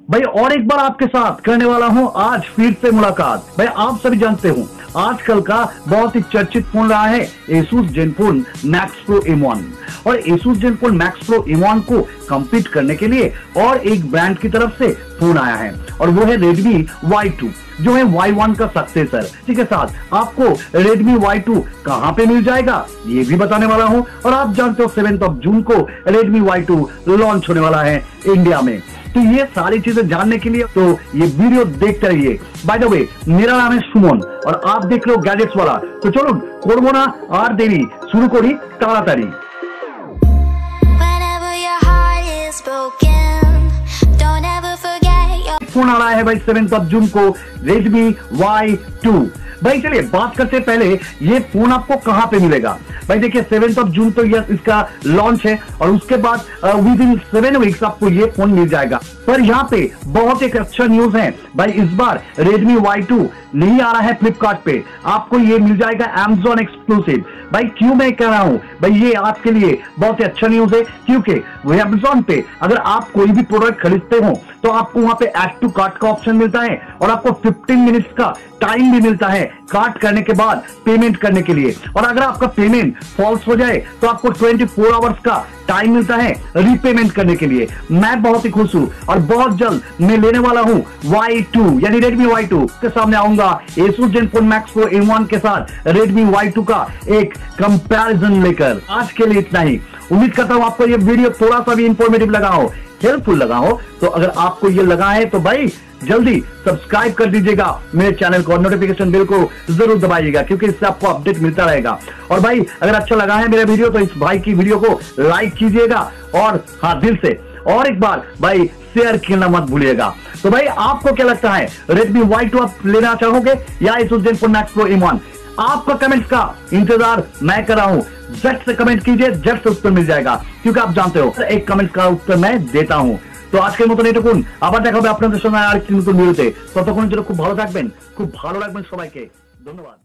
भाई और एक बार आपके साथ करने वाला हूं आज फिर से मुलाकात। भाई आप सभी जानते हो आजकल का बहुत ही चर्चित फोन रहा है Asus Zenfone Max Pro M1 और Asus Zenfone Max Pro M1 को कंपीट करने के लिए और एक ब्रांड की तरफ से फोन आया है और वो है Redmi Y2 जो है Y1 का सक्सेसर। इसी के साथ आपको Redmi Y2 कहां पे मिल जाएगा ये भी बताने वाला हूं और आप जानते हो 7 जून को Redmi Y2 लॉन्च होने वाला है इंडिया में। तो ये सारी चीजें जानने के लिए तो ये वीडियो देखते रहिए। बाय द वे मेरा नाम है सुमन और आप देख लो गैजेट्स वाला। तो चलो करबो ना और देरी शुरू करी ताड़ाताड़ी। फोन आ रहा है भाई 7 जून को Redmi Y2। भाई चलिए बात करते पहले ये फोन आपको कहां पे मिलेगा। भाई देखिए 7 जून तो ये इसका लॉन्च है और उसके बाद विद इन 7 वीक्स आपको ये फोन मिल जाएगा। पर यहाँ पे बहुत एक अच्छा न्यूज है भाई, इस बार Redmi Y2 नहीं आ रहा है फ्लिपकार्ट पे, आपको ये मिल जाएगा Amazon एक्सक्लूसिव। भाई क्यों मैं कह रहा हूं भाई ये आपके लिए बहुत ही अच्छा न्यूज है क्योंकि वो Amazon पे अगर आप कोई भी प्रोडक्ट खरीदते हो तो आपको वहां पे ऐड टू कार्ट का ऑप्शन मिलता है और आपको 15 मिनट्स का टाइम भी मिलता है कार्ट करने के बाद पेमेंट करने के लिए। और अगर आपका पेमेंट फॉल्स हो जाए तो आपको 24 आवर्स का टाइम मिलता है रीपेमेंट करने के लिए। मैं बहुत ही खुश हूं और बहुत जल्द मैं लेने वाला हूं Y2 यानी Redmi Y2 के सामने आऊंगा Asus Zenfone Max Pro M1 के साथ Redmi Y2 का एक कंपैरिजन लेकर। आज के लिए इतना ही। उम्मीद करता हूं आपको ये वीडियो थोड़ा सा भी इंफॉर्मेटिव लगा हो, हेल्पफुल लगा हो। तो अगर आपको ये लगा है तो भाई जल्दी सब्सक्राइब कर दीजिएगा मेरे चैनल को और नोटिफिकेशन बेल को जरूर दबाइएगा क्योंकि इससे आपको अपडेट मिलता रहेगा। और भाई अगर अच्छा लगा है मेरा वीडियो तो इस भाई की वीडियो को लाइक कीजिएगा और हाँ दिल से और एक बार भाई शेयर करना मत भूलिएगा। तो भाई आपको क्या लगता है Redmi Y2 आप लेना चाहोगे या Asus Zenfone Max Pro M1? आपका कमेंट्स का इंतजार मैं कर रहा हूं। झट से कमेंट कीजिए, झट से उत्तर मिल जाएगा क्योंकि आप जानते हो एक कमेंट का उत्तर मैं देता हूं। তো আজকের মতন এটুকুন, আবার দেখা হবে আপনাদের সঙ্গে আরেকটি নতুন ভিডিওতে। ততক্ষণের জন্য খুব ভালো থাকবেন, খুব ভালো রাখবেন সবাইকে। ধন্যবাদ।